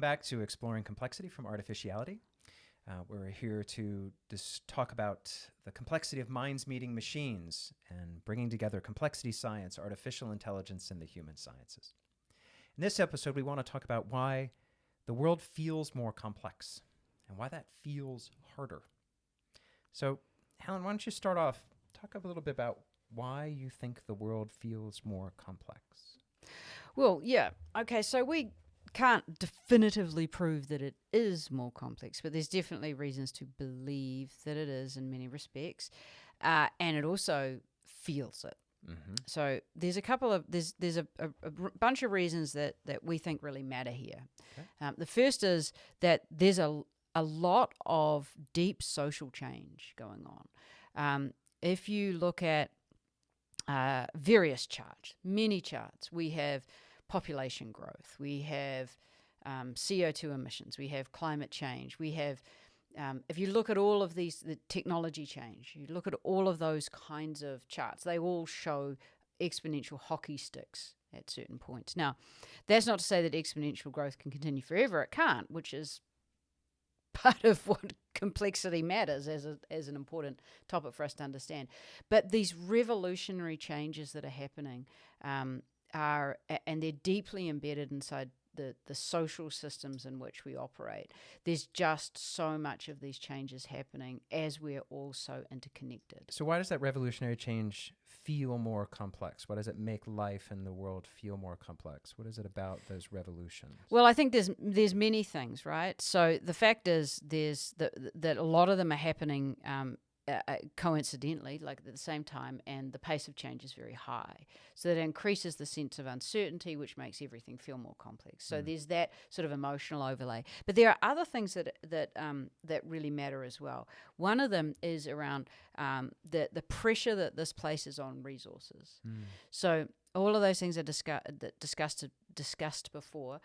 back to Exploring Complexity from Artificiality. We're here to talk about the complexity of minds meeting machines and bringing together complexity science, artificial intelligence, and the human sciences. In this episode, we want to talk about why the world feels more complex and why that feels harder. So, Helen, why don't you start off, talk a little bit about why you think the world feels more complex? Well, yeah. Okay, so we can't definitively prove that it is more complex, but there's definitely reasons to believe that it is in many respects, and it also feels it. Mm-hmm. So there's a bunch of reasons that we think really matter here. Okay. The first is that there's a lot of deep social change going on. If you look at various charts, many charts, we have population growth, we have CO2 emissions, we have climate change, we have, if you look at all of these, the technology change, you look at all of those kinds of charts, they all show exponential hockey sticks at certain points. Now, that's not to say that exponential growth can continue forever. It can't, which is part of what complexity matters as an important topic for us to understand. But these revolutionary changes that are happening and they're deeply embedded inside the social systems in which we operate. There's just so much of these changes happening as we're all so interconnected. So why does that revolutionary change feel more complex? Why does it make life and the world feel more complex? What is it about those revolutions? Well, I think there's many things, right? So the fact is that a lot of them are happening coincidentally, like at the same time, and the pace of change is very high. So that increases the sense of uncertainty, which makes everything feel more complex. So there's that sort of emotional overlay. But there are other things that really matter as well. One of them is around the pressure that this places on resources. So all of those things are discussed before.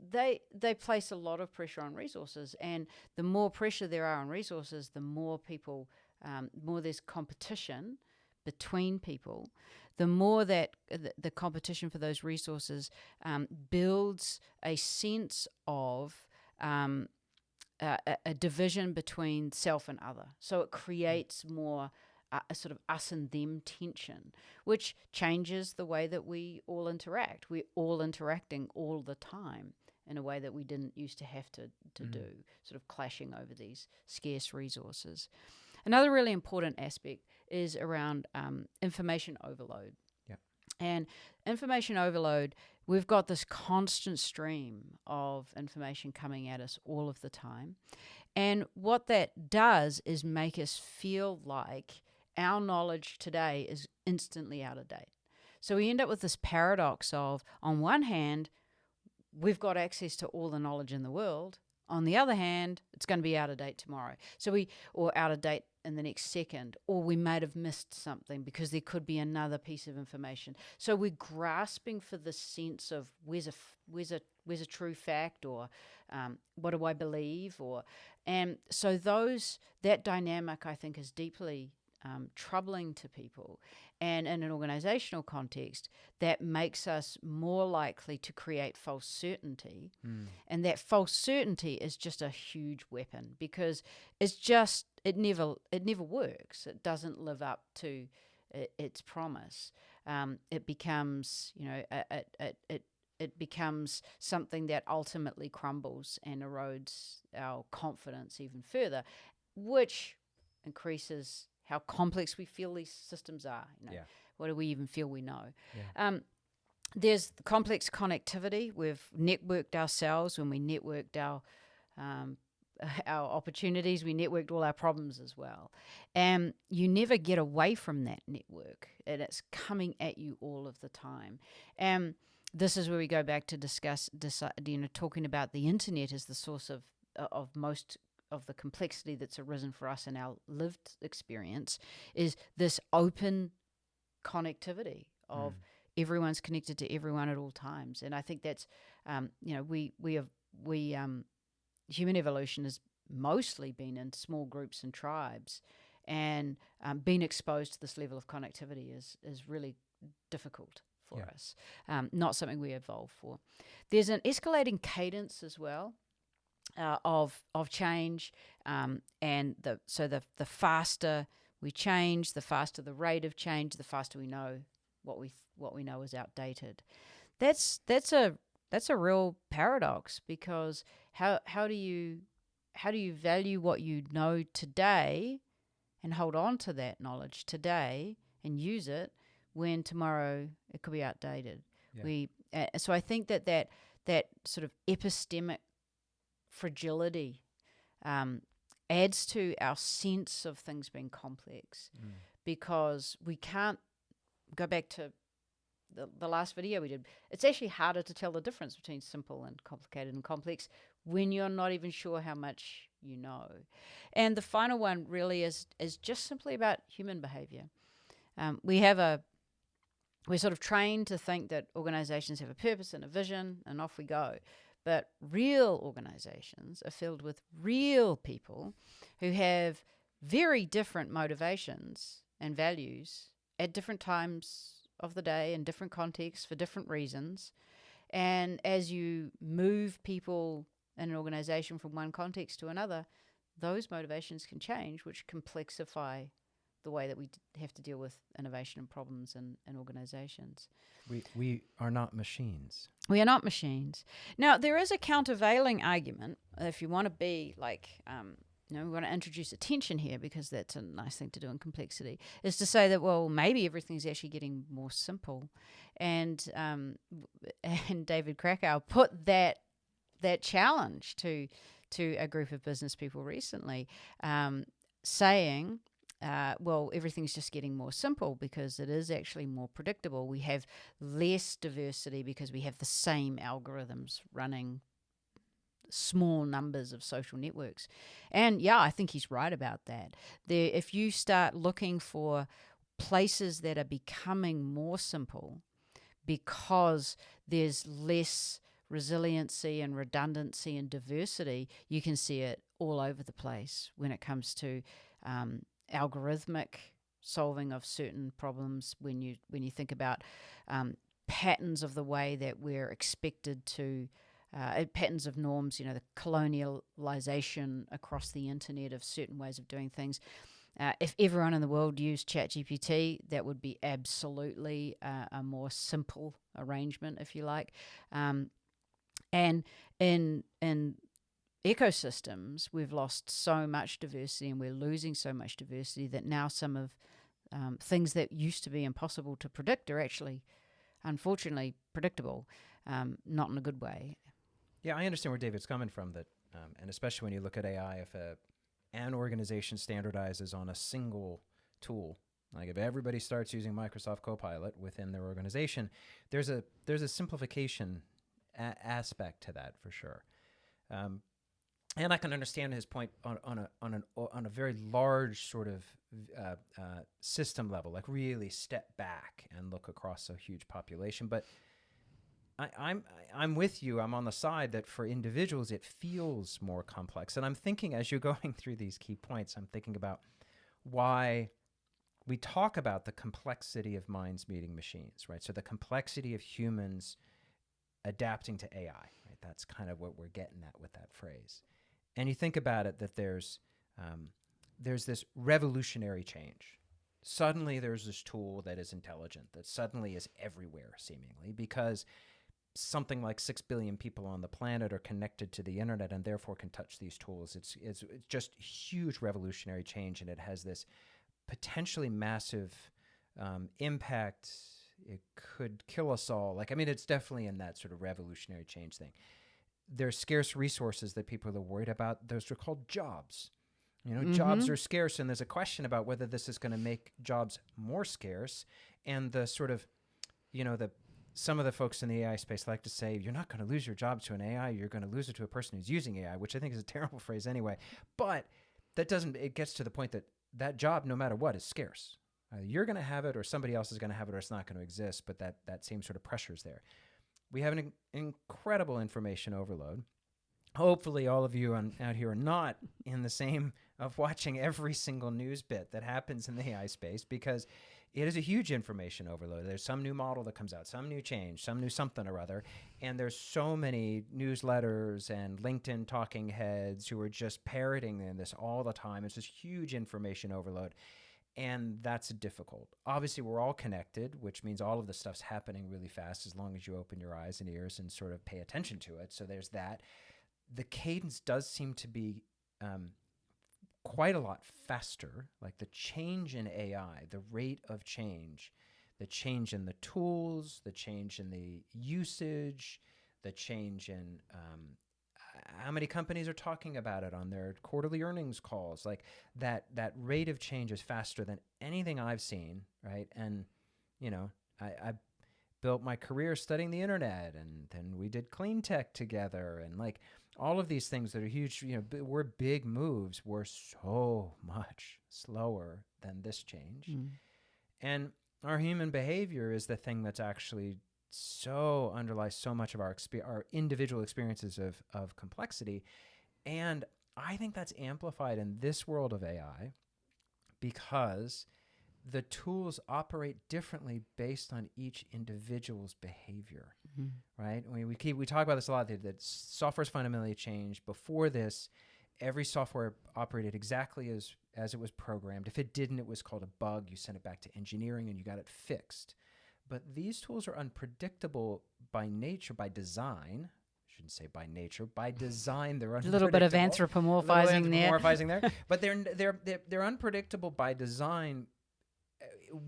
They place a lot of pressure on resources, and the more pressure there are on resources, the more people, more there's competition between people. The more that the competition for those resources builds a sense of a division between self and other. So it creates more a sort of us and them tension, which changes the way that we all interact. We're all interacting all the time in a way that we didn't used to have to do, sort of clashing over these scarce resources. Another really important aspect is around information overload. Yeah. And information overload, we've got this constant stream of information coming at us all of the time. And what that does is make us feel like our knowledge today is instantly out of date. So we end up with this paradox of, on one hand, we've got access to all the knowledge in the world. On the other hand, it's going to be out of date tomorrow. Or out of date in the next second, or we might have missed something because there could be another piece of information. So we're grasping for the sense of where's a true fact, or what do I believe, and so that dynamic I think is deeply troubling to people, and in an organizational context that makes us more likely to create false certainty. And that false certainty is just a huge weapon, because it never works. It doesn't live up to its promise. It becomes it becomes something that ultimately crumbles and erodes our confidence even further, which increases how complex we feel these systems are. What do we even feel we know? Yeah. There's complex connectivity. We've networked ourselves. When we networked our opportunities, we networked all our problems as well. And you never get away from that network, and it's coming at you all of the time. And this is where we go back to discuss, talking about the internet as the source of most of the complexity that's arisen for us in our lived experience, is this open connectivity of everyone's connected to everyone at all times. And I think that's, human evolution has mostly been in small groups and tribes, and being exposed to this level of connectivity is really difficult for us, not something we evolved for. There's an escalating cadence as well of change, and the faster we change, the faster the rate of change, the faster we know what we know is outdated. That's a real paradox, because how do you value what you know today and hold on to that knowledge today and use it when tomorrow it could be outdated? Yeah. So I think that sort of epistemic fragility adds to our sense of things being complex, because we can't go back to the last video we did. It's actually harder to tell the difference between simple and complicated and complex when you're not even sure how much you know. And the final one really is just simply about human behavior. We're sort of trained to think that organizations have a purpose and a vision, and off we go. But real organizations are filled with real people who have very different motivations and values at different times of the day in different contexts for different reasons. And as you move people in an organization from one context to another, those motivations can change, which complexify the way that we have to deal with innovation and problems in organizations. We are not machines. We are not machines. Now, there is a countervailing argument, if you want to be like, we want to introduce attention here, because that's a nice thing to do in complexity, is to say that, well, maybe everything's actually getting more simple. And David Krakow put that challenge to a group of business people recently, saying, well, everything's just getting more simple because it is actually more predictable. We have less diversity because we have the same algorithms running small numbers of social networks. And yeah, I think he's right about that. If you start looking for places that are becoming more simple because there's less resiliency and redundancy and diversity, you can see it all over the place when it comes to algorithmic solving of certain problems. When you think about patterns of the way that we're expected to patterns of norms, the colonialization across the internet of certain ways of doing things. If everyone in the world used ChatGPT, that would be absolutely a more simple arrangement, if you like. And in ecosystems, we've lost so much diversity, and we're losing so much diversity that now some of things that used to be impossible to predict are actually, unfortunately, predictable, not in a good way. Yeah, I understand where David's coming from, that, and especially when you look at AI, if an organization standardizes on a single tool, like if everybody starts using Microsoft Copilot within their organization, there's a simplification aspect to that for sure. And I can understand his point on a very large sort of system level, like really step back and look across a huge population. But I'm with you. I'm on the side that for individuals it feels more complex. And I'm thinking, as you're going through these key points, I'm thinking about why we talk about the complexity of minds meeting machines, right? So the complexity of humans adapting to AI, right? That's kind of what we're getting at with that phrase. And you think about it, that there's this revolutionary change. Suddenly there's this tool that is intelligent, that suddenly is everywhere seemingly, because something like 6 billion people on the planet are connected to the internet and therefore can touch these tools. It's just huge revolutionary change, and it has this potentially massive impact. It could kill us all. It's definitely in that sort of revolutionary change thing. There's scarce resources that people are worried about. Those are called jobs. Jobs are scarce, and there's a question about whether this is going to make jobs more scarce. And the sort of, some of the folks in the AI space like to say, you're not going to lose your job to an AI, you're going to lose it to a person who's using AI, which I think is a terrible phrase anyway. But it gets to the point that job, no matter what, is scarce. You're going to have it, or somebody else is going to have it, or it's not going to exist, but that same sort of pressure is there. We have an incredible information overload. Hopefully all of you out here are not in the same of watching every single news bit that happens in the AI space, because it is a huge information overload. There's some new model that comes out, some new change, some new something or other. And there's so many newsletters and LinkedIn talking heads who are just parroting this all the time. It's this huge information overload. And that's difficult. Obviously, we're all connected, which means all of this stuff's happening really fast as long as you open your eyes and ears and sort of pay attention to it. So there's that. The cadence does seem to be quite a lot faster. Like the change in AI, the rate of change, the change in the tools, the change in the usage, the change in how many companies are talking about it on their quarterly earnings calls. Like that rate of change is faster than anything I've seen, right? And, you know, I built my career studying the internet, and then we did clean tech together, and like all of these things that are huge, you know, were big moves, were so much slower than this change. And our human behavior is the thing that's actually so underlies so much of our individual experiences of complexity. And I think that's amplified in this world of AI because the tools operate differently based on each individual's behavior, right? I mean, we talk about this a lot, that software is fundamentally changed. Before this, every software operated exactly as it was programmed. If it didn't, it was called a bug. You sent it back to engineering and you got it fixed. But these tools are unpredictable by nature, by design. I shouldn't say by nature. By design, they're unpredictable. A little bit of anthropomorphizing there. But they're unpredictable by design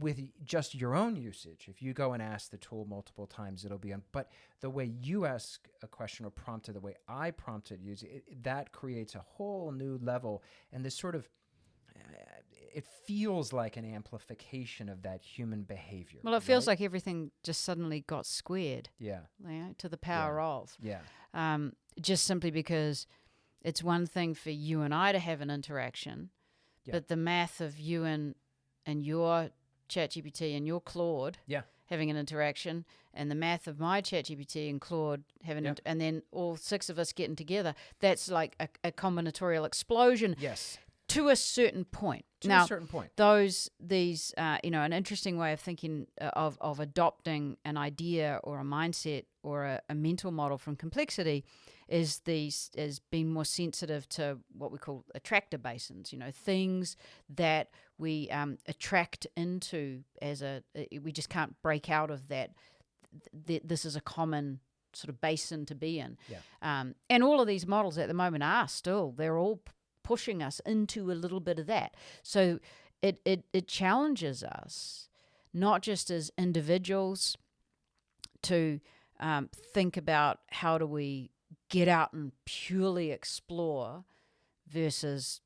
with just your own usage. If you go and ask the tool multiple times, it'll be but the way you ask a question or prompt it, the way I prompted you, that creates a whole new level. And this sort of it feels like an amplification of that human behavior. Well, it feels like everything just suddenly got squared. Yeah. You know, to the power of. Yeah. Just simply because it's one thing for you and I to have an interaction, but the math of you and your ChatGPT and your Claude having an interaction, and the math of my ChatGPT and Claude having and then all six of us getting together, that's like a combinatorial explosion. Yes. To a certain point. To a certain point. These, an interesting way of thinking of adopting an idea or a mindset or a mental model from complexity is being more sensitive to what we call attractor basins. You know, things that we attract into we just can't break out of that. This is a common sort of basin to be in. Yeah. And all of these models at the moment they're all pushing us into a little bit of that. So it challenges us, not just as individuals, to think about how do we get out and purely explore versus,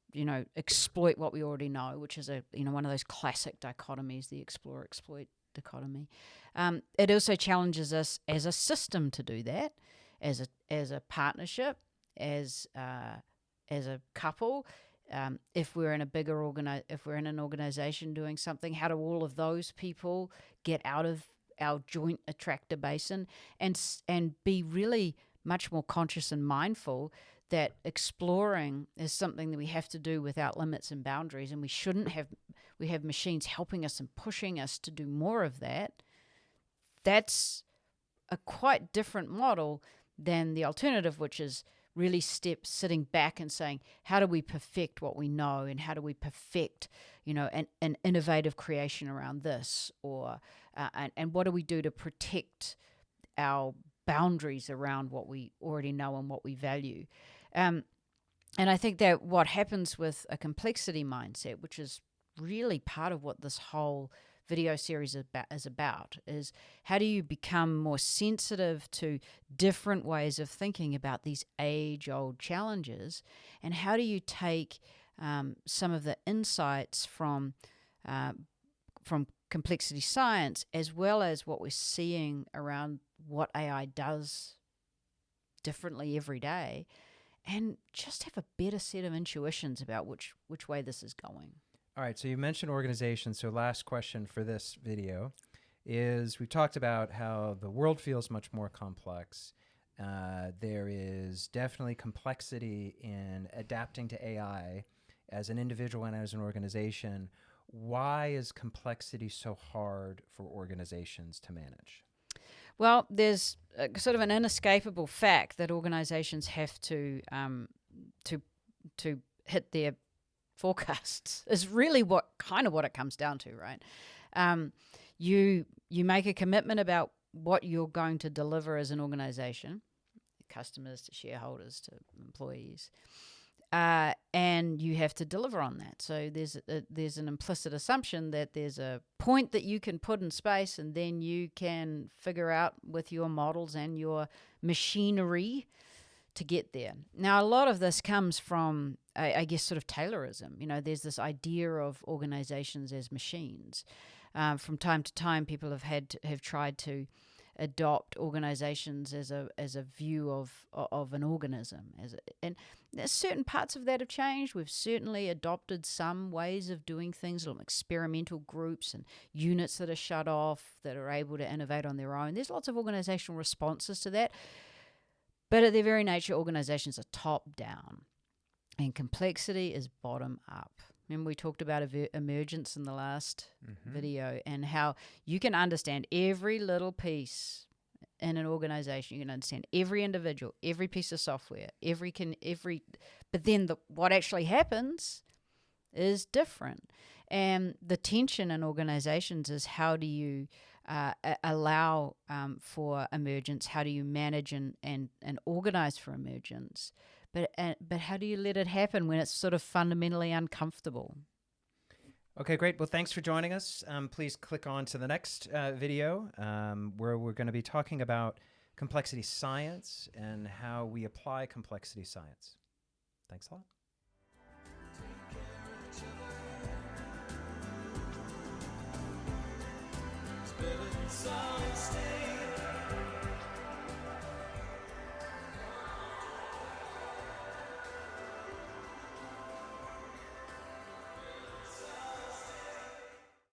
exploit what we already know, which is one of those classic dichotomies, the explore-exploit dichotomy. It also challenges us as a system to do that, as a partnership, as a couple, if we're in a bigger if we're in an organization doing something, how do all of those people get out of our joint attractor basin and be really much more conscious and mindful that exploring is something that we have to do without limits and boundaries, and we have machines helping us and pushing us to do more of that. That's a quite different model than the alternative, which is really sitting back and saying, how do we perfect what we know, and how do we perfect, an innovative creation around this, or and what do we do to protect our boundaries around what we already know and what we value. And I think that what happens with a complexity mindset, which is really part of what this whole video series is about, is how do you become more sensitive to different ways of thinking about these age-old challenges, and how do you take some of the insights from complexity science, as well as what we're seeing around what AI does differently every day, and just have a better set of intuitions about which way this is going. All right, so you mentioned organization. So last question for this video is, we've talked about how the world feels much more complex. There is definitely complexity in adapting to AI as an individual and as an organization. Why is complexity so hard for organizations to manage? Well, there's sort of an inescapable fact that organizations have to hit their forecasts. Is really what it comes down to, right? You make a commitment about what you're going to deliver as an organization, customers to shareholders to employees, and you have to deliver on that. So there's an implicit assumption that there's a point that you can put in space, and then you can figure out with your models and your machinery to get there. Now, a lot of this comes from, I guess, sort of Taylorism. You know, there's this idea of organizations as machines. From time to time, people have tried to adopt organizations as a view of an organism, and there's certain parts of that have changed. We've certainly adopted some ways of doing things, little experimental groups and units that are shut off that are able to innovate on their own. There's lots of organizational responses to that, but at their very nature, organizations are top down and complexity is bottom up. Remember, we talked about emergence in the last video, and how you can understand every little piece in an organization. You can understand every individual, every piece of software, but then what actually happens is different. And the tension in organizations is, how do you allow for emergence? How do you manage and organize for emergence? But how do you let it happen when it's sort of fundamentally uncomfortable? Okay, great. Well, thanks for joining us. Please click on to the next video where we're going to be talking about complexity science and how we apply complexity science. Thanks a lot. Take care of each other. It's better than solid state.